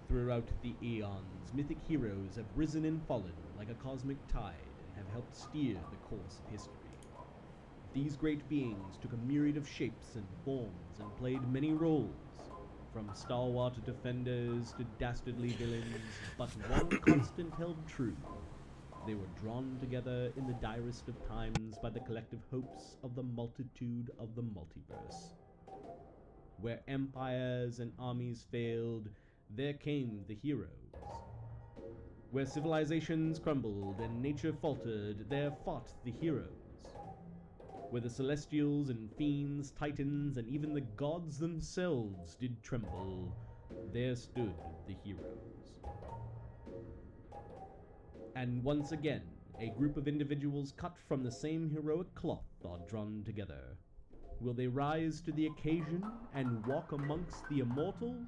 Throughout the eons, mythic heroes have risen and fallen like a cosmic tide and have helped steer the course of history. These great beings took a myriad of shapes and forms and played many roles, from stalwart defenders to dastardly villains, but one constant held true. They were drawn together in the direst of times by the collective hopes of the multitude of the multiverse. Where empires and armies failed, there came the heroes. Where civilizations crumbled and nature faltered, there fought the heroes. Where the celestials and fiends, titans, and even the gods themselves did tremble, there stood the heroes. And once again, a group of individuals cut from the same heroic cloth are drawn together. Will they rise to the occasion and walk amongst the immortals?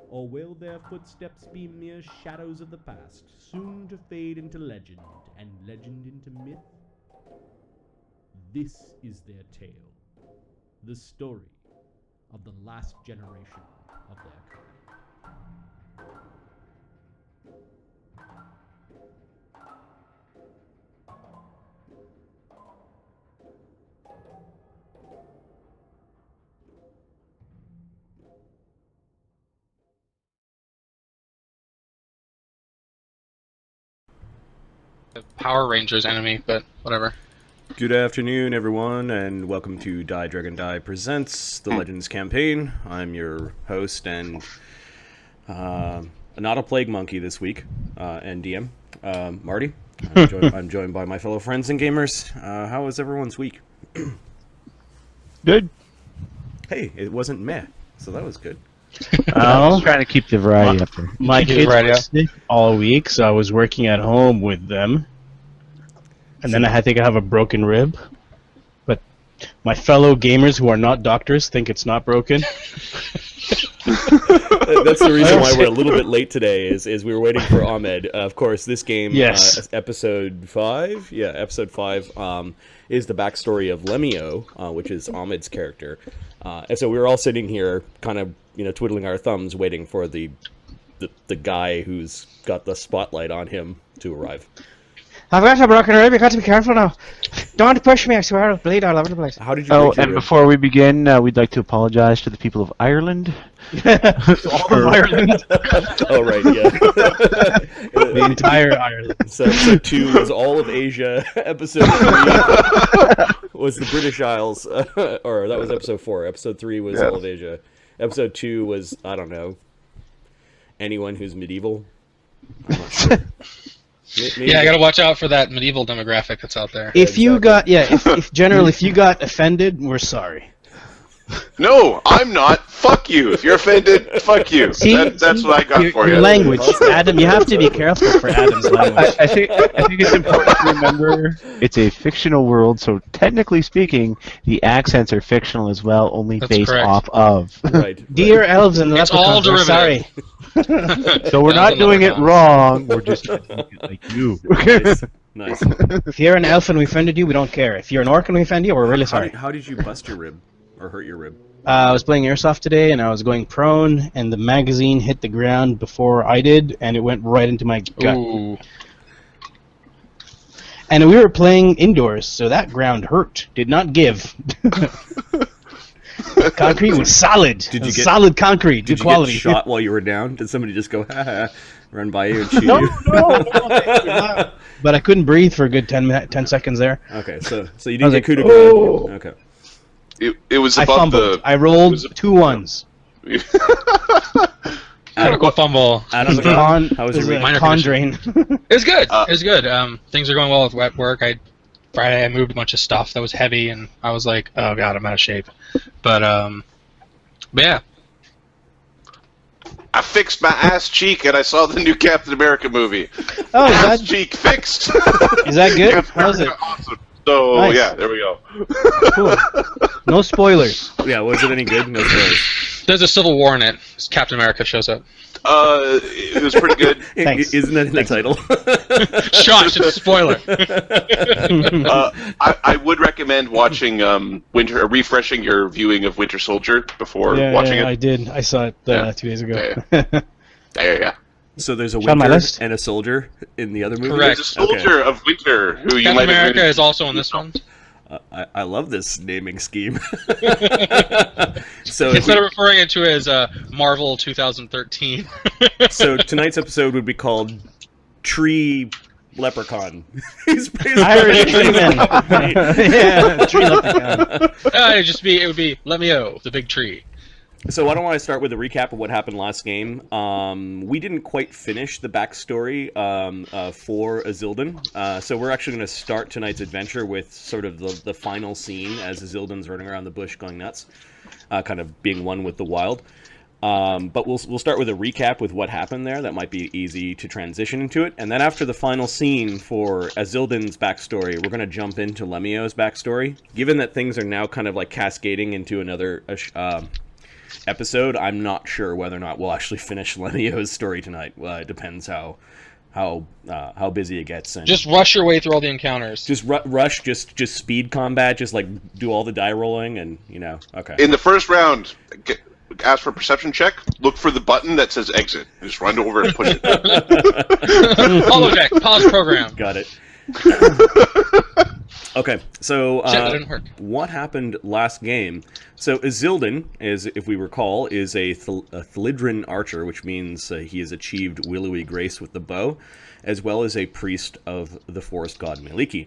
Or will their footsteps be mere shadows of the past, soon to fade into legend, and legend into myth? This is their tale, the story of the last generation of their kind. Power Rangers enemy, but whatever. Good afternoon, everyone, and welcome to DieDragonDie Presents The Legends Campaign. I'm your host and not a plague monkey this week, and DM, Marty. I'm joined by my fellow friends and gamers. How was everyone's week? Good. Hey, it wasn't meh, so that was good. I was trying to keep the variety up there. My kids were sick all week, so I was working at home with them. And then I think I have a broken rib. But my fellow gamers who are not doctors think it's not broken. That's the reason why we're a little bit late today, is we were waiting for Ahmed. Of course, this game, Yes. episode 5, episode 5, is the backstory of Lemmy-O, which is Ahmed's character. And so we were all sitting here, kind of, twiddling our thumbs, waiting for the guy who's got the spotlight on him to arrive. I've got a broken rib, you got to be careful now. Don't push me, I swear I'll bleed all over the place. How did you break your rib? Before we begin, we'd like to apologize to the people of Ireland. All of Ireland. Oh, right, yeah. The entire Ireland. So episode 2 was all of Asia. Episode 3 was the British Isles. Or that was episode 4. Episode 3 was all of Asia. Episode 2 was, I don't know, anyone who's medieval. I'm not sure. Maybe. Yeah, I gotta watch out for that medieval demographic that's out there. If you got, if you got offended, we're sorry. No, I'm not. Fuck you. If you're offended, fuck you. That's what I got for you. Your language, Adam. You have to be careful for Adam's language. I think it's important to remember it's a fictional world, so technically speaking, the accents are fictional as well, only That's based correct. off of. Right. Dear elves and It's all leprechauns, we're sorry. So we're not doing it wrong. We're just like you. Nice. If you're an elf and we offended you, we don't care. If you're an orc and we offend you, we're really sorry. How did you bust your rib? Or hurt your rib? I was playing airsoft today, and I was going prone, and the magazine hit the ground before I did, and it went right into my gut. Ooh. And we were playing indoors, so that ground hurt. Did not give. Concrete was solid. Did you get solid concrete? Did Good quality. you get shot while you were down? Did somebody just go, ha, run by you and shoot No, you? no. But I couldn't breathe for a good 10 seconds there. Okay, so you didn't get coup de oh. grace. Okay. It was I above fumbled. the. I rolled 2 1s. Critical fumble. Adam, how was your week? Minor con condition. drain. It was good. It was good. Things are going well with work. Friday I moved a bunch of stuff that was heavy, and I was like, oh god, I'm out of shape. But yeah. I fixed my ass cheek and I saw the new Captain America movie. Oh, Ass cheek fixed. Is that good? Captain How's it? America, awesome. So Nice. yeah, there we go. Cool. No spoilers. Yeah, was it any good? No spoilers. There's a civil war in it. Captain America shows up. It was pretty good. Thanks. Isn't that in the title? Shush, it's a spoiler. I would recommend watching refreshing your viewing of Winter Soldier before watching it. I did. I saw it 2 days ago. Yeah. So there's a It's on my winter list. and a soldier in the other movie? Correct. There's a soldier of Winter who you Captain might America have is also in this one. I love this naming scheme. So Instead of referring it to as Marvel 2013. so tonight's episode would be called Tree Leprechaun. He's Irish treeman. Yeah, tree leprechaun. It would be Lemmy-O, the big tree. So why don't I start with a recap of what happened last game? We didn't quite finish the backstory for Isilden, so we're actually going to start tonight's adventure with sort of the final scene as Isilden's running around the bush going nuts, kind of being one with the wild. But we'll start with a recap with what happened there. That might be easy to transition into it. And then after the final scene for Isilden's backstory, we're going to jump into Lemmy-O's backstory. Given that things are now kind of like cascading into another episode, I'm not sure whether or not we'll actually finish Lemmy-O's story tonight. It depends how busy it gets. And Just rush your way through all the encounters. just rush, just speed combat, just like do all the die rolling, and okay. In the first round, ask for a perception check. Look for the button that says exit. Just run over and push it. Holodeck, pause program. Got it. Okay, so Shit, that didn't work. what happened last game? So Isilden, if we recall, is a Thelidrin archer, which means he has achieved willowy grace with the bow, as well as a priest of the forest god Meliki.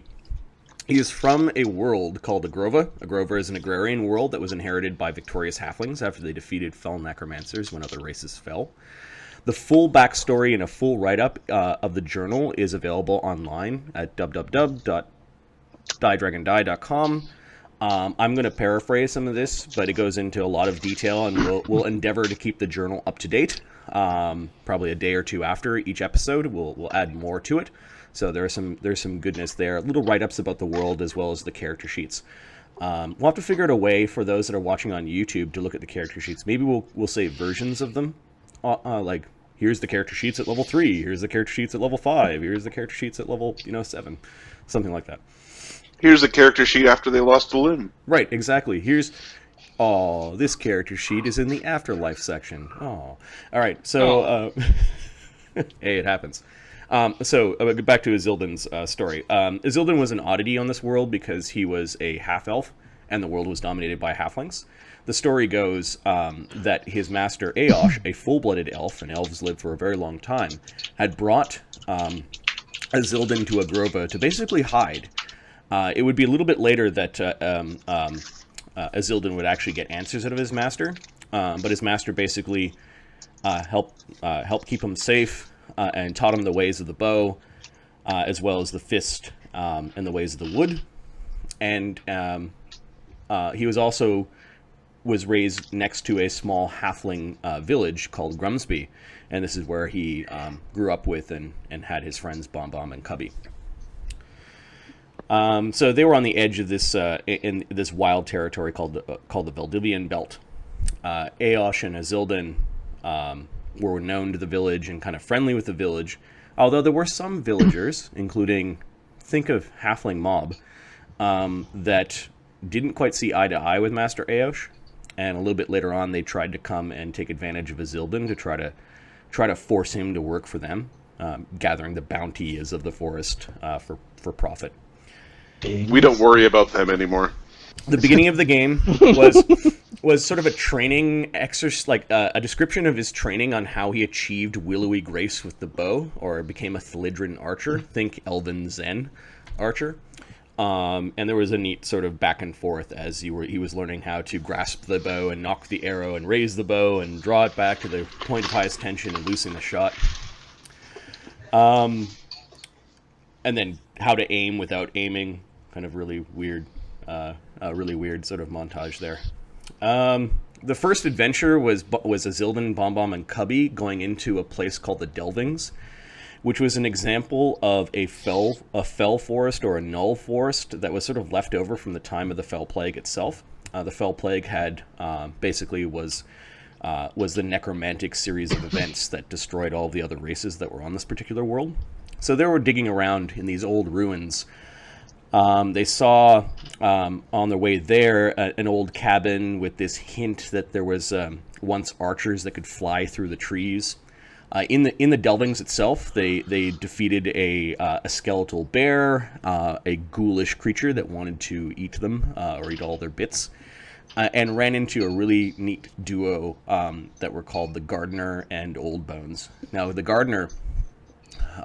He is from a world called Agrova. Agrova is an agrarian world that was inherited by victorious halflings after they defeated fell necromancers when other races fell. The full backstory and a full write-up of the journal is available online at www.DieDragonDie.com. I'm going to paraphrase some of this, but it goes into a lot of detail, and we'll endeavor to keep the journal up to date. Probably a day or two after each episode, we'll add more to it. So there's some goodness there. Little write-ups about the world as well as the character sheets. We'll have to figure out a way for those that are watching on YouTube to look at the character sheets. Maybe we'll save versions of them, like here's the character sheets at level 3, here's the character sheets at level 5, here's the character sheets at level 7, something like that. Here's the character sheet after they lost a limb. Right, exactly. This character sheet is in the afterlife section. All right, so hey, it happens. So back to Isilden's story. Isilden was an oddity on this world because he was a half-elf, and the world was dominated by halflings. The story goes that his master Aosh, a full-blooded elf, and elves live for a very long time, had brought Isilden to Agrova to basically hide. It would be a little bit later that Isilden would actually get answers out of his master, but his master basically helped keep him safe and taught him the ways of the bow, as well as the fist and the ways of the wood. And he was raised next to a small halfling village called Grumsby, and this is where he grew up with and had his friends Bomb and Cubby. So they were on the edge of this in this wild territory called the Valdivian Belt. Aosh and Isilden were known to the village and kind of friendly with the village, although there were some villagers, including, think of Halfling Mob, that didn't quite see eye to eye with Master Aosh, and a little bit later on they tried to come and take advantage of Isilden to try to force him to work for them, gathering the bounties of the forest for profit. We don't worry about them anymore. The beginning of the game was sort of a training exercise, like a description of his training on how he achieved willowy grace with the bow, or became a Thelidrin archer. Think Elven Zen archer. And there was a neat sort of back and forth as he was learning how to grasp the bow and knock the arrow and raise the bow and draw it back to the point of highest tension and loosen the shot. And then how to aim without aiming. Kind of really weird sort of montage there. The first adventure was Isilden, Bomb, and Cubby going into a place called the Delvings, which was an example of a fell forest or a null forest that was sort of left over from the time of the Fell Plague itself. The Fell Plague had basically was was the necromantic series of events that destroyed all the other races that were on this particular world. So they were digging around in these old ruins. They saw on their way there an old cabin with this hint that there was once archers that could fly through the trees. In the delvings itself, they defeated a skeletal bear, a ghoulish creature that wanted to eat them or eat all their bits, and ran into a really neat duo that were called the Gardener and Old Bones. Now, the Gardener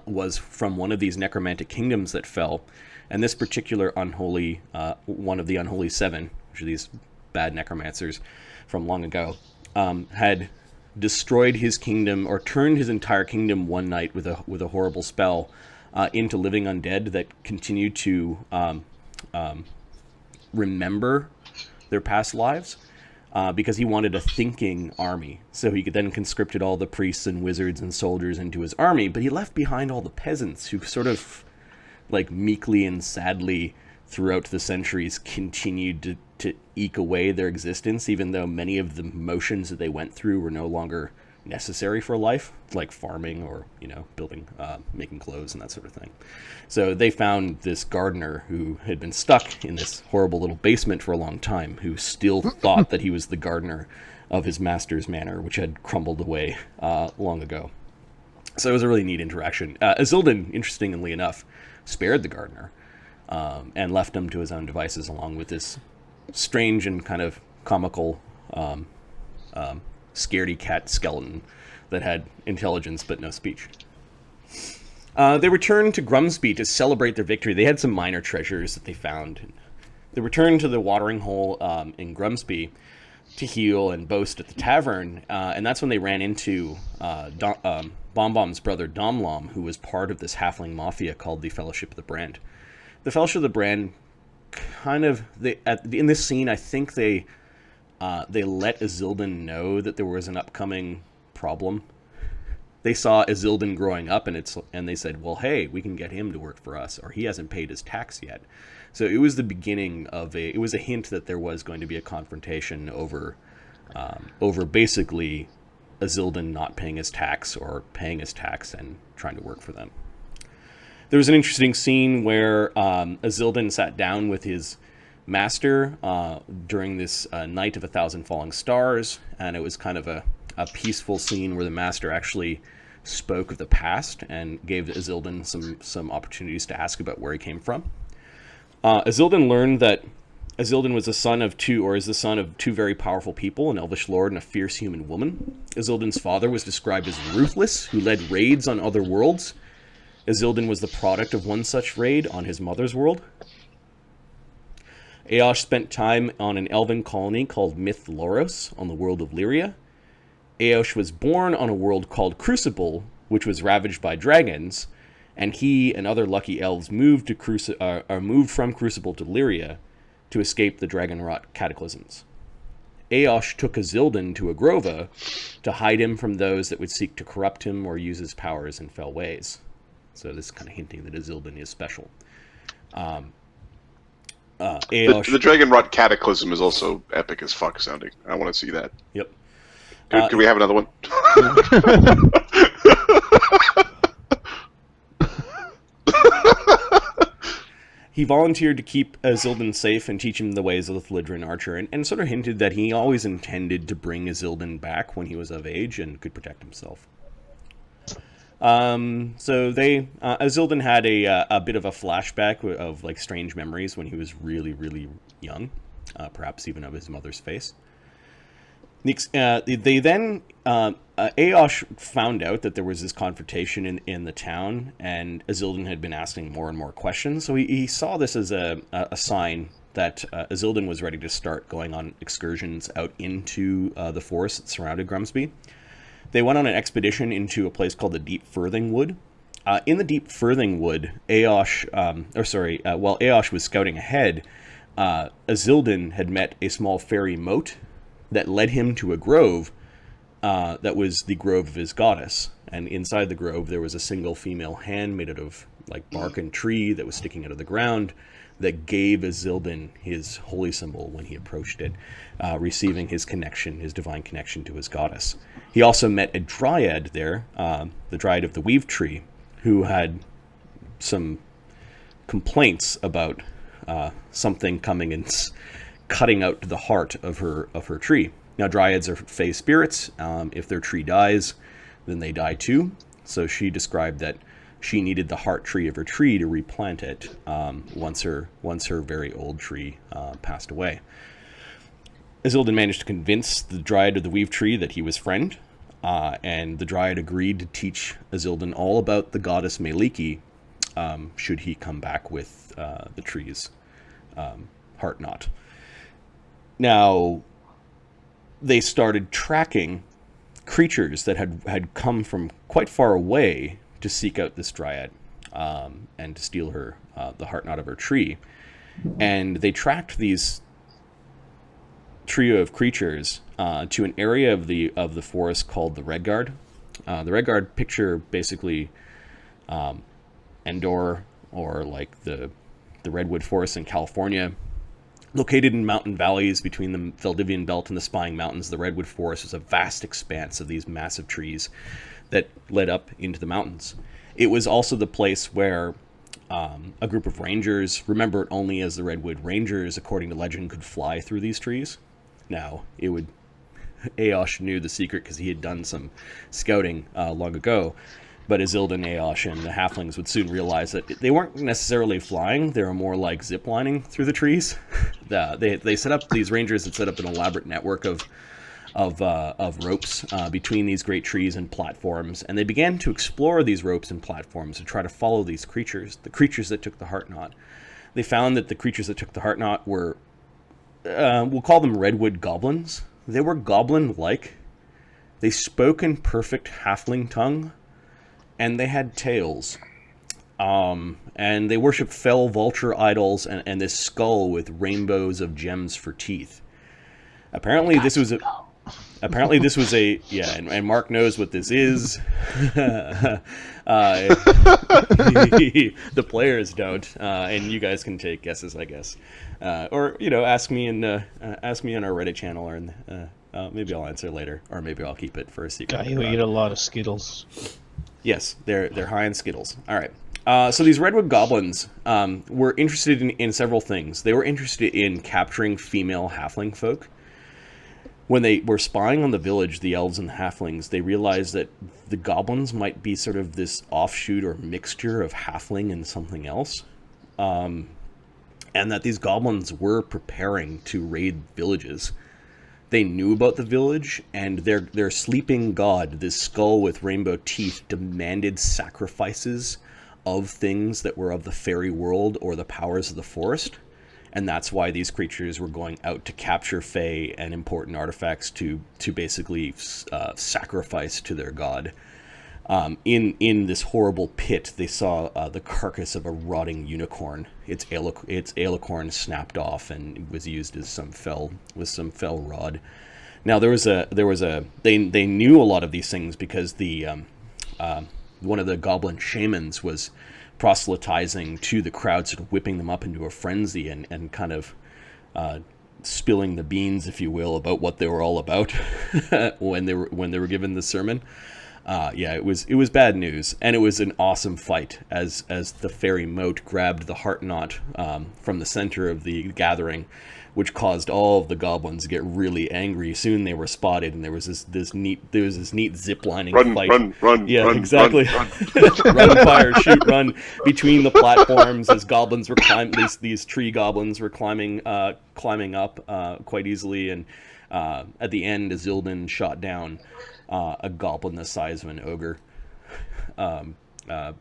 was from one of these necromantic kingdoms that fell, and this particular unholy, one of the unholy seven, which are these bad necromancers from long ago, had destroyed his kingdom, or turned his entire kingdom one night with a horrible spell into living undead that continued to remember their past lives, because he wanted a thinking army. So he then conscripted all the priests and wizards and soldiers into his army, but he left behind all the peasants who sort of, like, meekly and sadly throughout the centuries continued to eke away their existence, even though many of the motions that they went through were no longer necessary for life, like farming or, building, making clothes and that sort of thing. So they found this gardener who had been stuck in this horrible little basement for a long time, who still thought that he was the gardener of his master's manor, which had crumbled away long ago. So it was a really neat interaction. Azildan, interestingly enough, spared the gardener and left him to his own devices, along with this strange and kind of comical scaredy cat skeleton that had intelligence but no speech. They returned to Grumsby to celebrate their victory. They had some minor treasures that they found. They returned to the watering hole in Grumsby to heal and boast at the tavern, and that's when they ran into Bombom's brother Domlom, who was part of this halfling mafia called the Fellowship of the Brand. The Fellowship of the Brand in this scene, I think they let Azildan know that there was an upcoming problem. They saw Azildan growing up, and they said, well, hey, we can get him to work for us, or he hasn't paid his tax yet. So it was the beginning of it was a hint that there was going to be a confrontation over basically Azildan not paying his tax, or paying his tax and trying to work for them. There was an interesting scene where Azildan sat down with his master during this Night of 1,000 Falling Stars, and it was kind of a peaceful scene where the master actually spoke of the past and gave Azildan some opportunities to ask about where he came from. Azildan learned that Azildan was the son of two very powerful people, an elvish lord and a fierce human woman. Azildan's father was described as ruthless, who led raids on other worlds. Azildan was the product of one such raid on his mother's world. Eosh spent time on an elven colony called Myth Loros on the world of Lyria. Eosh was born on a world called Crucible, which was ravaged by dragons, and he and other lucky elves moved from Crucible to Lyria to escape the dragon-wrought cataclysms. Eosh took Azildan to Agrova to hide him from those that would seek to corrupt him or use his powers in fell ways. So this is kind of hinting that Azildan is special. Eosh... The Dragon-wrought cataclysm is also epic as fuck sounding. I want to see that. Yep. Can we have another one? He volunteered to keep Azildan safe and teach him the ways of the Thlidrin archer, and sort of hinted that he always intended to bring Azildan back when he was of age and could protect himself. So Azildan had a bit of a flashback of like strange memories when he was really, really young, perhaps even of his mother's face. Eosh found out that there was this confrontation in the town, and Azildan had been asking more and more questions. So he saw this as a sign that Azildan was ready to start going on excursions out into the forest that surrounded Grumsby. They went on an expedition into a place called the Deep Firthing Wood. In the Deep Firthing Wood, while Eosh was scouting ahead, Azildan had met a small fairy moat that led him to a grove that was the grove of his goddess. and inside the grove there was a single female hand made out of like bark and tree that was sticking out of the ground that gave Azildin his holy symbol when he approached it, receiving his connection, his divine connection to his goddess. He also met a dryad there, the dryad of the Weave Tree, who had some complaints about something coming and cutting out the heart of her tree. Now, dryads are fey spirits. If their tree dies, then they die too. So she described that she needed the heart tree of her tree to replant it once her very old tree passed away. Azildin managed to convince the dryad of the Weave Tree that he was friend, and the dryad agreed to teach Azildin all about the goddess Meliki should he come back with the tree's heart knot. Now, they started tracking creatures that had come from quite far away to seek out this dryad and to steal her the heart knot of her tree. And they tracked these trio of creatures to an area of the forest called the Redguard. The Redguard, picture basically Endor, or like the redwood forest in California. Located in mountain valleys between the Valdivian Belt and the Spying Mountains, the redwood forest was a vast expanse of these massive trees that led up into the mountains. It was also the place where a group of rangers, remember it only as the Redwood Rangers, according to legend, could fly through these trees. Now, Aosh knew the secret because he had done some scouting long ago, but Azildin, Aosh, and the halflings would soon realize that they weren't necessarily flying, they were more like ziplining through the trees. They set up, these rangers had set up an elaborate network of ropes between these great trees and platforms, and they began to explore these ropes and platforms to try to follow these creatures, the creatures that took the heart knot. They found that the creatures that took the heart knot were, we'll call them redwood goblins. They were goblin-like. They spoke in perfect halfling tongue, and they had tails. And they worshipped fell vulture idols and this skull with rainbows of gems for teeth. Apparently this was a yeah, and Mark knows what this is. The players don't, and you guys can take guesses, I guess, or ask me on our Reddit channel, or maybe I'll answer later, or maybe I'll keep it for a secret. Guy who eat a lot of Skittles. Yes, they're high in Skittles. All right. So these redwood goblins were interested in several things. They were interested in capturing female halfling folk. When they were spying on the village, the elves and the halflings, they realized that the goblins might be sort of this offshoot or mixture of halfling and something else. And that these goblins were preparing to raid villages. They knew about the village, and their sleeping god, this skull with rainbow teeth, demanded sacrifices of things that were of the fairy world or the powers of the forest. And that's why these creatures were going out to capture fae and important artifacts to basically sacrifice to their god. In this horrible pit, they saw the carcass of a rotting unicorn. Its alicorn snapped off and was used as some fell rod. Now they knew a lot of these things because the one of the goblin shamans was proselytizing to the crowd, sort of whipping them up into a frenzy and kind of spilling the beans, if you will, about what they were all about when they were given the sermon. It was bad news, and it was an awesome fight as the fairy moat grabbed the heart knot from the center of the gathering, which caused all of the goblins to get really angry. Soon they were spotted, and there was this neat ziplining fight. Run, yeah, run, exactly. Run, fire, shoot, run between the platforms as goblins were climbing. These tree goblins were climbing up quite easily, and at the end, Azildin shot down a goblin the size of an ogre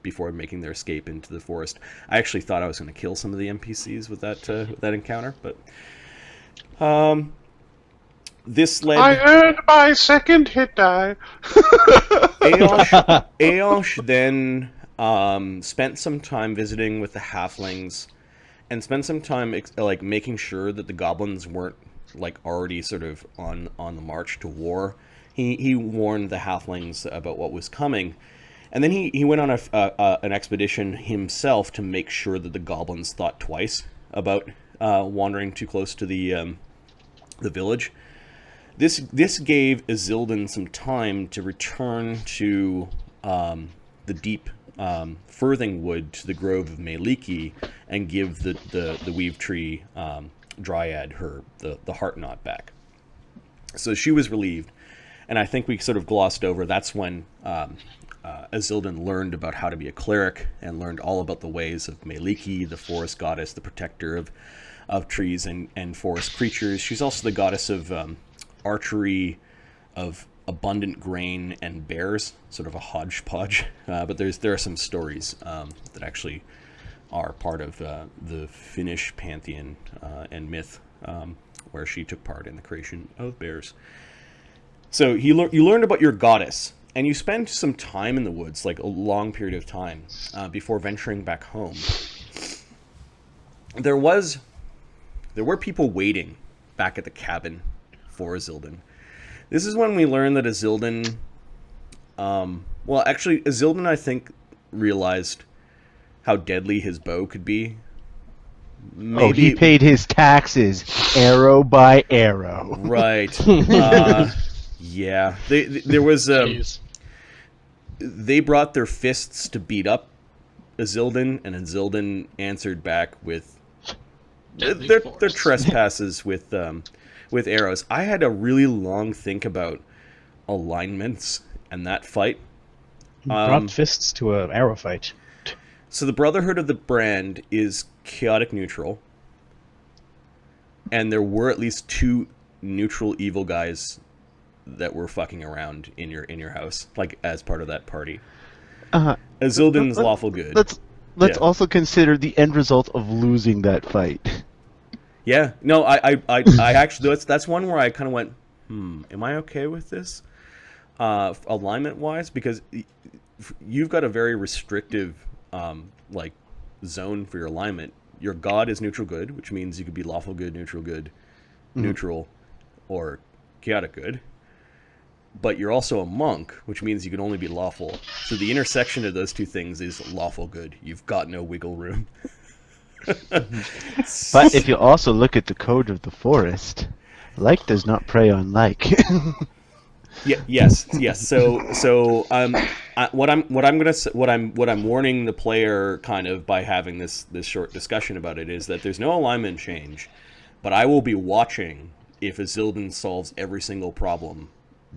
before making their escape into the forest. I actually thought I was going to kill some of the NPCs with that encounter, but this led. I earned my second hit die. Aosh then spent some time visiting with the halflings, and spent some time making sure that the goblins weren't already sort of on the march to war. he warned the halflings about what was coming. And then he went on an expedition himself to make sure that the goblins thought twice about wandering too close to the village. This gave Isilden some time to return to the deep Firthing Wood, to the Grove of Meliki, and give the Weave Tree Dryad the heart knot back. So she was relieved, and I think we sort of glossed over. That's when Isilden learned about how to be a cleric and learned all about the ways of Meliki, the forest goddess, the protector of trees and forest creatures. She's also the goddess of archery, of abundant grain, and bears, sort of a hodgepodge. But there are some stories that actually are part of the Finnish pantheon and myth, where she took part in the creation of bears. So you learned about your goddess, and you spend some time in the woods, like a long period of time, before venturing back home. There were people waiting back at the cabin for Isilden. This is when we learn that Isilden, Isilden, I think, realized how deadly his bow could be. Maybe he paid his taxes arrow by arrow. Right. Yeah. There was they brought their fists to beat up Isilden, and Isilden answered back with their trespasses with arrows. I had a really long think about alignments and that fight. Brought fists to an arrow fight. So the Brotherhood of the Brand is chaotic neutral, and there were at least 2 neutral evil guys that were fucking around in your house, like as part of that party. Isilden's lawful good. Let's also consider the end result of losing that fight. Yeah, no, I actually that's one where I kind of went, am I okay with this, alignment wise? Because you've got a very restrictive zone for your alignment. Your god is neutral good, which means you could be lawful good, neutral, or chaotic good. But you're also a monk, which means you can only be lawful. So the intersection of those two things is lawful good. You've got no wiggle room. But if you also look at the code of the forest, like does not prey on like. Yes. So what I'm warning the player kind of by having this short discussion about it is that there's no alignment change, but I will be watching if Isilden solves every single problem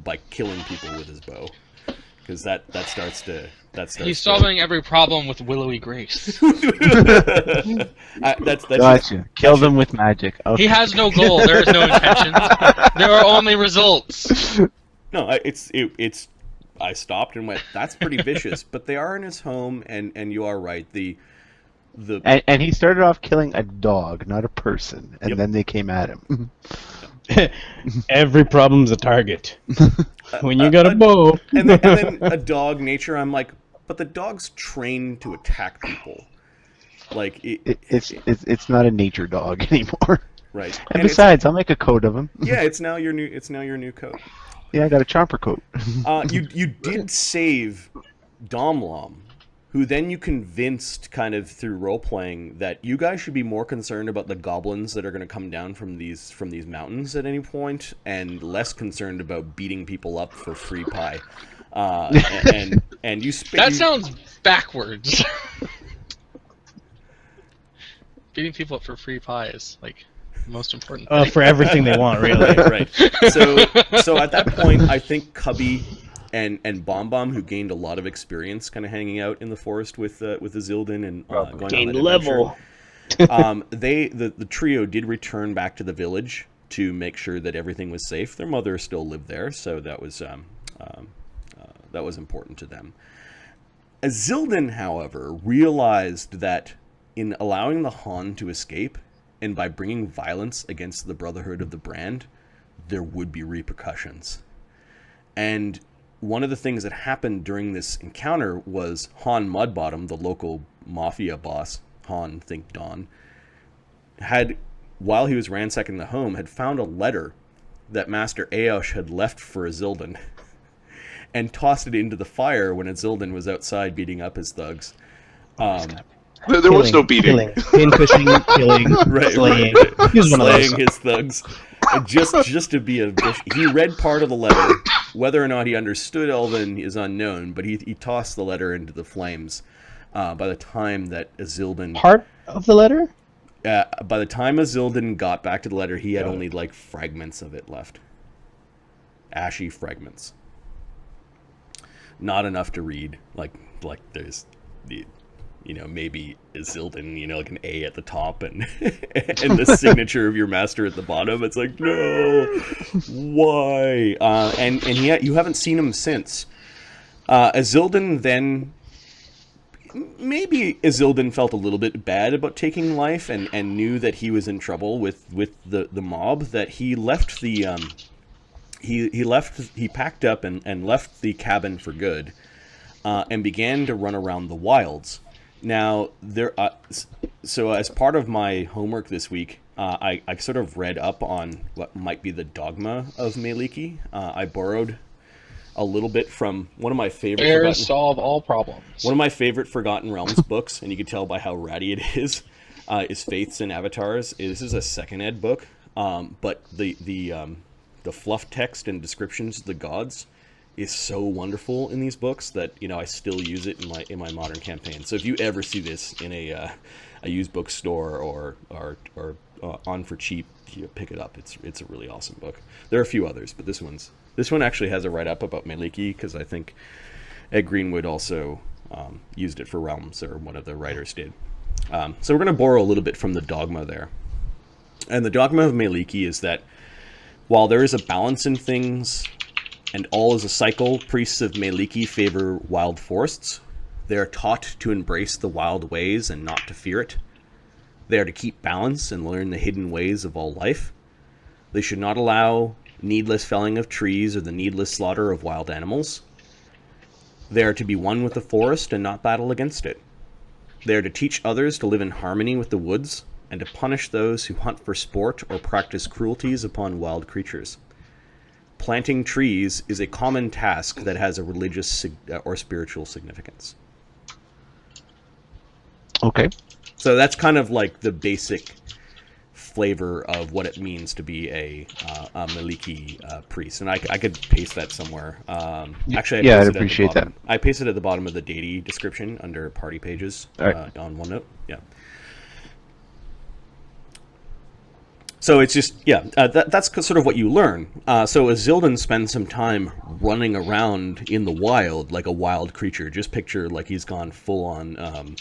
by killing people with his bow, because that starts. He's solving every problem with willowy grace. Gotcha. Kill them with magic. Okay. He has no goal. There is no intentions. There are only results. No, it's. I stopped and went, that's pretty vicious, but they are in his home, and you are right. And he started off killing a dog, not a person, and then they came at him. Every problem's a target. When you got a bow. And then a dog nature, I'm like, but the dog's trained to attack people. Like it's not a nature dog anymore. Right. And besides, I'll make a coat of him. Yeah, it's now your new coat. Yeah, I got a chomper coat. You did save Domlom, who then you convinced kind of through role playing that you guys should be more concerned about the goblins that are going to come down from these mountains at any point, and less concerned about beating people up for free pie. And you sounds backwards. Beating people up for free pie is like the most important thing. For everything they want, really. Right. So at that point, I think Cubby and Bomb Bomb, who gained a lot of experience kind of hanging out in the forest with Isilden and going gained on that level. The trio did return back to the village to make sure that everything was safe. Their mother still lived there, so that was important to them. Isilden, however, realized that in allowing the Han to escape, and by bringing violence against the Brotherhood of the Brand, there would be repercussions. And one of the things that happened during this encounter was Han Mudbottom, the local mafia boss, Han, think Don, while he was ransacking the home, had found a letter that Master Eosh had left for Azildan and tossed it into the fire when Azildan was outside beating up his thugs. There was no beating. Pin fishing, killing, slaying. He was one of those. Slaying his thugs. And just to be a bitch. He read part of the letter. Whether or not he understood Elven is unknown, but he tossed the letter into the flames. By the time that Azildan... Part of the letter? By the time Azildan got back to the letter, he had only, like, fragments of it left. Ashy fragments. Not enough to read. Like there's the... maybe Azildan, like an A at the top and and the signature of your master at the bottom. It's like, no, why? And yet you haven't seen him since. Azildan then, maybe Azildan felt a little bit bad about taking life and knew that he was in trouble with the mob, that he left the, he packed up and left the cabin for good and began to run around the wilds. Now, so as part of my homework this week, I sort of read up on what might be the dogma of Meliki. I borrowed a little bit from one of my favorite... solve all problems. One of my favorite Forgotten Realms books, and you can tell by how ratty it is Faiths and Avatars. This is a second ed book, but the fluff text and descriptions of the gods is so wonderful in these books that I still use it in my modern campaign. So if you ever see this in a used bookstore or on for cheap, pick it up. It's a really awesome book. There are a few others, but this one actually has a write up about Meliki, because I think Ed Greenwood also used it for Realms, or one of the writers did. So we're going to borrow a little bit from the dogma there. And the dogma of Meliki is that while there is a balance in things, and all is a cycle, priests of Meliki favor wild forests. They are taught to embrace the wild ways and not to fear it. They are to keep balance and learn the hidden ways of all life. They should not allow needless felling of trees or the needless slaughter of wild animals. They are to be one with the forest and not battle against it. They are to teach others to live in harmony with the woods and to punish those who hunt for sport or practice cruelties upon wild creatures. Planting trees is a common task that has a religious or spiritual significance. Okay. So that's kind of like the basic flavor of what it means to be a Meliki priest. And I could paste that somewhere. Actually, I'd appreciate that. I pasted it at the bottom of the deity description under party pages on OneNote. Yeah. So it's just, that's sort of what you learn. So Azildan spends some time running around in the wild like a wild creature. Just picture like he's gone full on,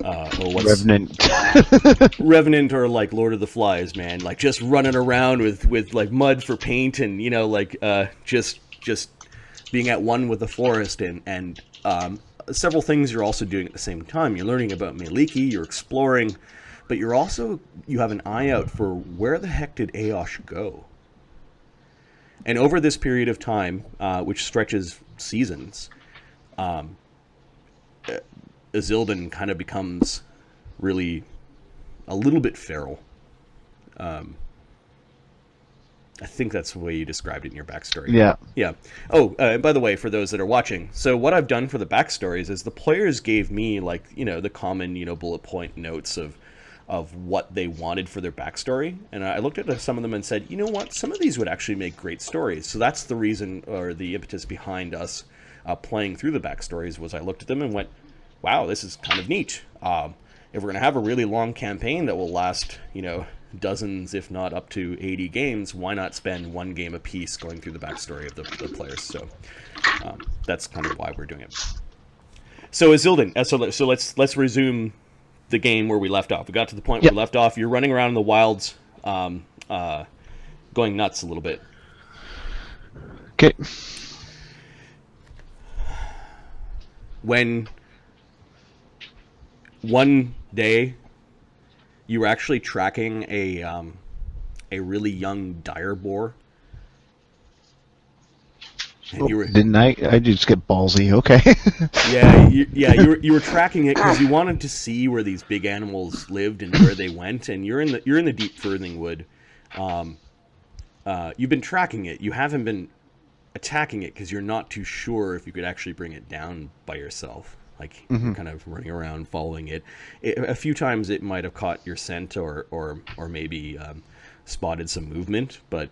Revenant. Revenant, or like Lord of the Flies, man. Like just running around with like mud for paint, and just being at one with the forest, and several things you're also doing at the same time. You're learning about Meliki, you're exploring. But you have an eye out for where the heck did Eosh go? And over this period of time, which stretches seasons, Azildan kind of becomes really a little bit feral. I think that's the way you described it in your backstory. Yeah. Yeah. Oh, by the way, for those that are watching, so what I've done for the backstories is the players gave me the common, bullet point notes of what they wanted for their backstory. And I looked at some of them and said, you know what, some of these would actually make great stories. So that's the reason, or the impetus behind us playing through the backstories, was I looked at them and went, wow, this is kind of neat. If we're going to have a really long campaign that will last, dozens, if not up to 80 games, why not spend one game a piece going through the backstory of the players? So that's kind of why we're doing it. So Azildan, so let's resume the game where we left off. We got to the point where we left off. You're running around in the wilds, going nuts a little bit. Okay. When one day you were actually tracking a really young dire boar. And you were, didn't I? I just get ballsy. Okay. You were tracking it because you wanted to see where these big animals lived and where they went. And you're in the deep Firthing Wood, you've been tracking it. You haven't been attacking it because you're not too sure if you could actually bring it down by yourself. Like, you're kind of running around following it. A few times it might have caught your scent or maybe spotted some movement, but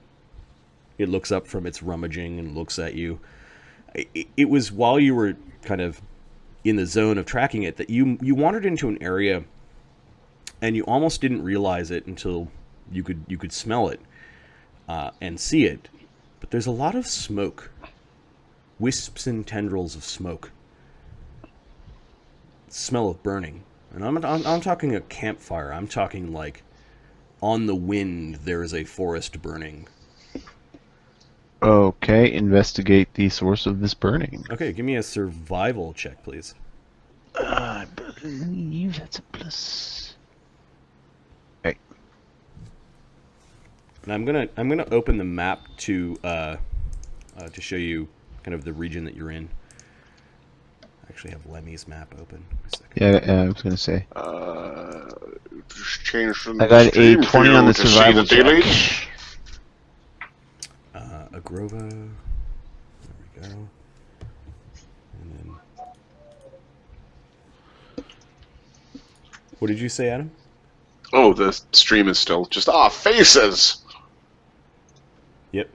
it looks up from its rummaging and looks at you. It was while you were kind of in the zone of tracking it that you wandered into an area, and you almost didn't realize it until you could smell it and see it. But there's a lot of smoke, wisps and tendrils of smoke. Smell of burning, and I'm talking a campfire. I'm talking like on the wind there is a forest burning. Okay, investigate the source of this burning. Okay, give me a survival check, please. I believe that's a plus. Hey. And I'm gonna open the map to show you kind of the region that you're in. I actually have Lemmy's map open. A second. Yeah, I was gonna say. Just change from I got the stream a 20 on the to see survival the dailies. check. Agrova. There we go. And then, what did you say, Adam? Oh, the stream is still just faces. Yep.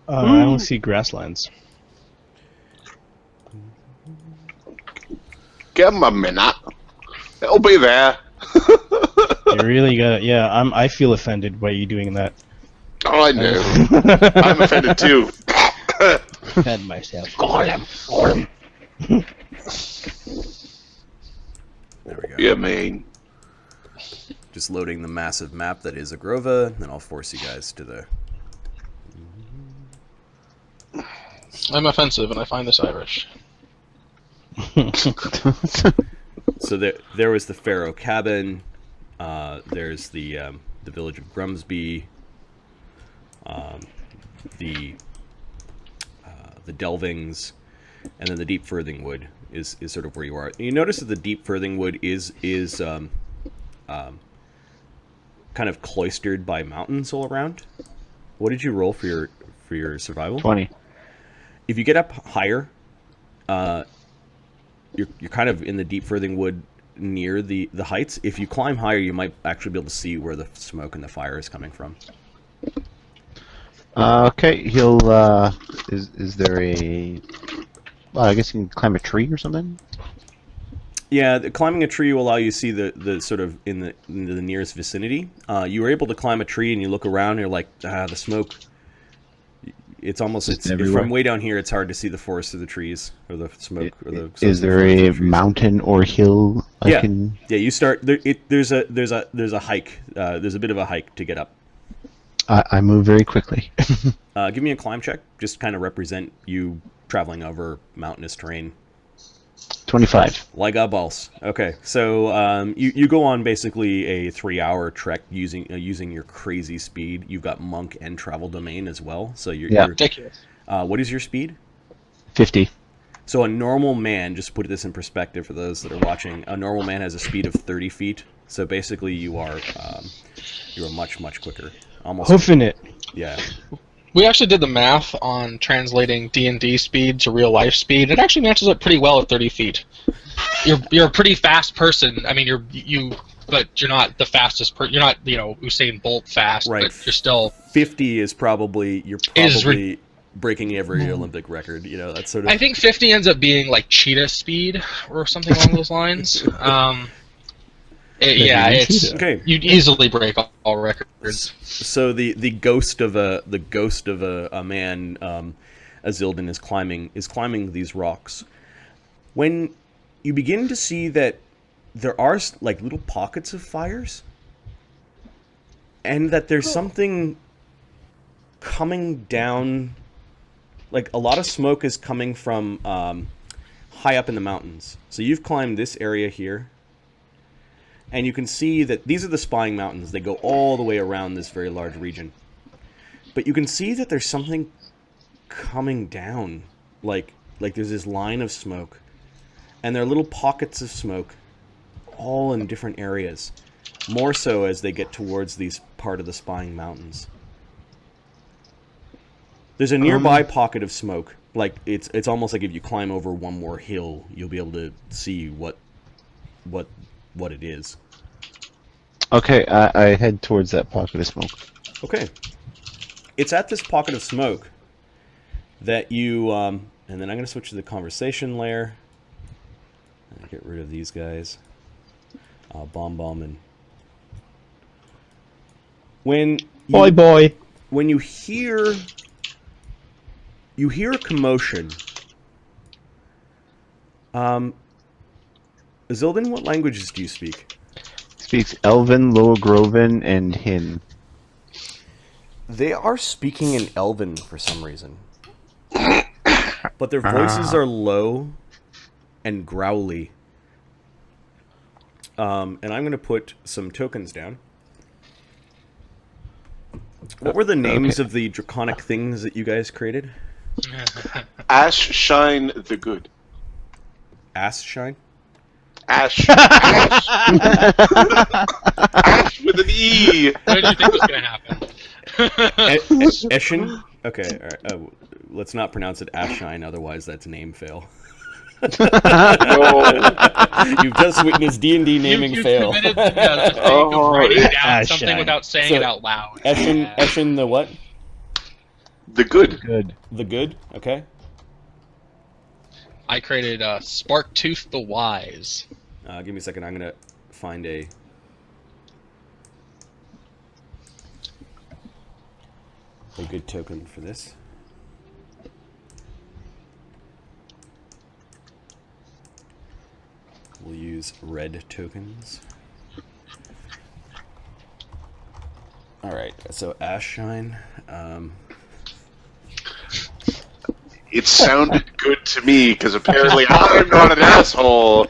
I only see grasslands. Give him a minute. It'll be there. You really got it. Yeah, I feel offended by you doing that. Oh, I know. I'm offended too. Offend myself. Call him. There we go. You mean? Just loading the massive map that is Agrova, and then I'll force you guys to the... I'm offensive, and I find this Irish. So there was the Pharaoh cabin. There's the village of Grumsby. The Delvings, and then the Deep Firthing Wood is sort of where you are. You notice that the Deep Firthing Wood is kind of cloistered by mountains all around. What did you roll for your survival? 20. If you get up higher, you're kind of in the Deep Firthing Wood near the heights. If you climb higher, you might actually be able to see where the smoke and the fire is coming from. Okay, he'll, is there a... Well, I guess you can climb a tree or something? Yeah, climbing a tree will allow you to see the sort of in the nearest vicinity. You were able to climb a tree and you look around and you're like, the smoke... It's from way down here. It's hard to see the forest through the trees or the smoke or the. Is there a mountain or hill I can? Yeah, you start there. There's a hike. There's a bit of a hike to get up. I move very quickly. Give me a climb check. Just kind of represent you traveling over mountainous terrain. 25. Like a balls. Okay, so you go on basically a 3-hour trek using your crazy speed. You've got monk and travel domain as well. So you're Ridiculous. What is your speed? 50. So a normal man, just to put this in perspective for those that are watching, a normal man has a speed of 30 feet. So basically you are much quicker. Almost. Hoofing it. Yeah. We actually did the math on translating D&D speed to real life speed. It actually matches up pretty well at 30 feet. You're a pretty fast person. I mean, but you're not the fastest you're not, Usain Bolt fast, right. But you're still 50 is probably breaking every Olympic record, that sort of. I think 50 ends up being like cheetah speed or something along those lines. Okay. You'd easily break all records. So the ghost of a man, Azildin is climbing these rocks. When you begin to see that there are like little pockets of fires, and that there's something coming down, like a lot of smoke is coming from high up in the mountains. So you've climbed this area here. And you can see that these are the spying mountains. They go all the way around this very large region. But you can see that there's something coming down. Like there's this line of smoke. And there are little pockets of smoke all in different areas. more so as they get towards these part of the Spying Mountains. There's a nearby pocket of smoke. Like it's almost like if you climb over one more hill, you'll be able to see what it is. Okay, I head towards that pocket of smoke. Okay. It's at this pocket of smoke that you, and then I'm going to switch to the conversation layer. Get rid of these guys. Bomb and... When you hear a commotion. Zildin, what languages do you speak? Speaks Elven, Low Groven, and Hin. They are speaking in Elven for some reason. But their voices are low and growly. And I'm going to put some tokens down. What were the names of the draconic things that you guys created? Ash Shine the Good. Ass Shine? Ash. Ash. Ash with an E. What did you think was going to happen? Eshin? Okay, alright. Let's not pronounce it Ashine, otherwise that's name fail. You've just witnessed D&D naming fail. Committed the thing of writing down something Ashine. without saying it out loud. Eshin the what? The Good. Good. The good? Okay. I created Sparktooth the Wise. Give me a second, I'm gonna find a good token for this. We'll use red tokens. Alright, so Ashshine. It sounded good to me because apparently I'm not an asshole,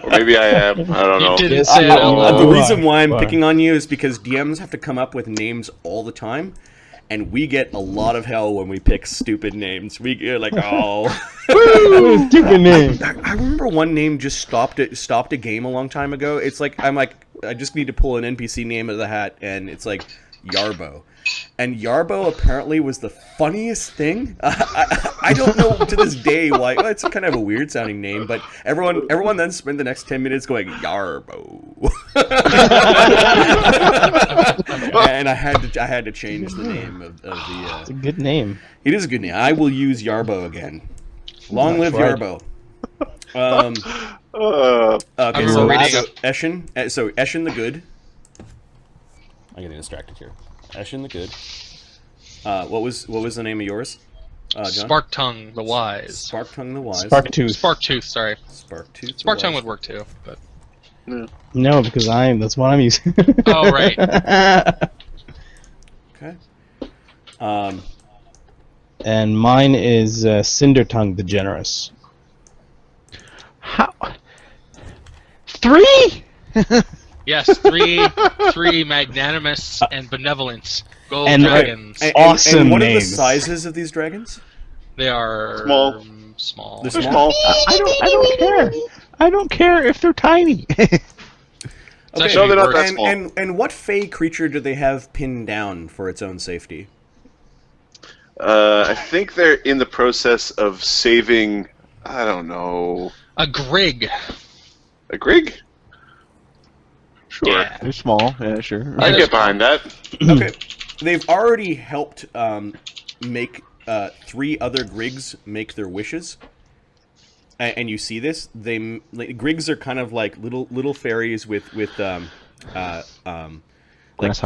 or maybe I am. I don't know. You didn't say it out The loud. reason why I'm picking on you is because DMs have to come up with names all the time, and we get a lot of hell when we pick stupid names. We get like, oh, Stupid name. I remember one name just stopped a game a long time ago. It's like I just need to pull an NPC name out of the hat, and it's like Yarbo. And Yarbo apparently was the funniest thing. I don't know to this day why. Well, it's kind of a weird sounding name, but everyone then spent the next 10 minutes going Yarbo. And I had to change the name of the. It's a good name. It is a good name. I will use Yarbo again. Long live Yarbo. Okay, so Eshin. So Eshin the Good. I'm getting distracted here. Eshin the Good. What was the name of yours, John? Sparktongue the Wise. Sparktongue the Wise. Sparktooth, sorry. Sparktooth. Sparktongue would work too, but... No, because that's what I'm using. Oh, right. Okay. And mine is Cindertongue the Generous. How? 3? Yes, three magnanimous and benevolent gold And- dragons. Awesome And what are the names. sizes of these dragons? They are Small. small. They're They're small. small. I don't care. I don't care if they're tiny. Okay. No, they're not that small. And what fey creature do they have pinned down for its own safety? I think they're in the process of saving. I don't know. A Grig. A Grig? Sure. Yeah. They're small. Yeah, sure. I get behind that. Okay. They've already helped make 3 other Grigs make their wishes. And you see this? Grigs are kind of like little fairies with like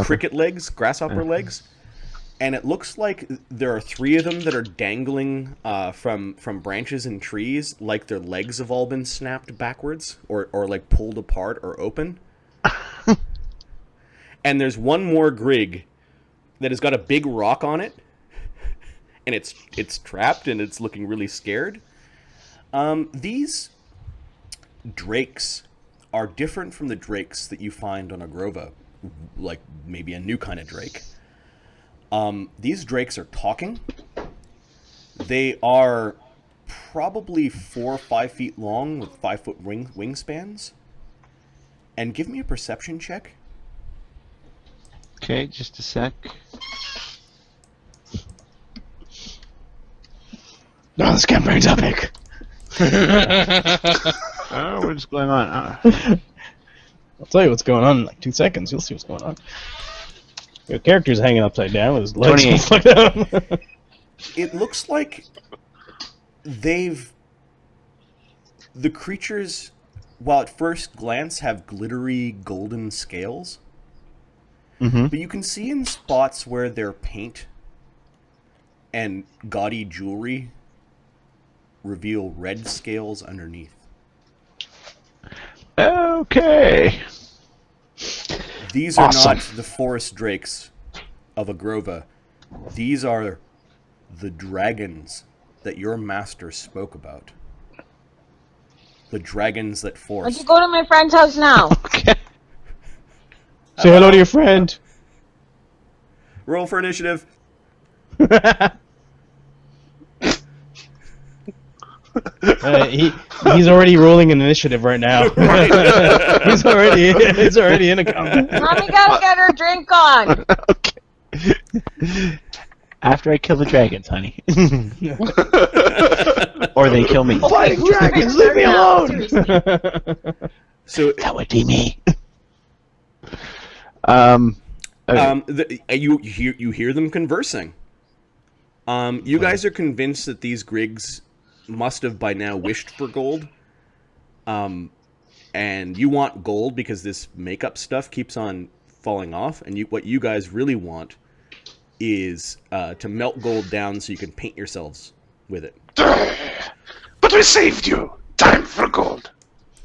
cricket legs, grasshopper legs. And it looks like there are 3 of them that are dangling from branches and trees, like their legs have all been snapped backwards or like pulled apart or open. And there's one more Grig that has got a big rock on it, and it's trapped and it's looking really scared. These drakes are different from the drakes that you find on Agrova, like maybe a new kind of drake. These drakes are talking. They are probably 4 or 5 feet long with 5-foot wingspans. And give me a perception check Okay, just a sec. No, this campaign's epic. Oh, what's going on? I'll tell you what's going on in like 2 seconds. You'll see what's going on. Your character's hanging upside down with his legs 28. upside down. It looks like the creatures, while at first glance have glittery golden scales, Mm-hmm. but you can see in spots where their paint and gaudy jewelry reveal red scales underneath. Okay. These are Awesome. not the forest drakes of Agrova. These are the dragons that your master spoke about. The dragons that Let's forced. go to my friend's house now. Okay. Say hello to your friend. Roll for initiative. He's already rolling an initiative right now. he's already in a combat. Mommy gotta get her drink on. Okay. After I kill the dragons, honey. Or they kill me. Fighting dragons, leave me alone. So That would be me. Okay. you hear them conversing. You guys are convinced that these Griggs must have by now wished for gold. And you want gold because this makeup stuff keeps on falling off. And what you guys really want is to melt gold down so you can paint yourselves with it. But we saved you. Time for gold.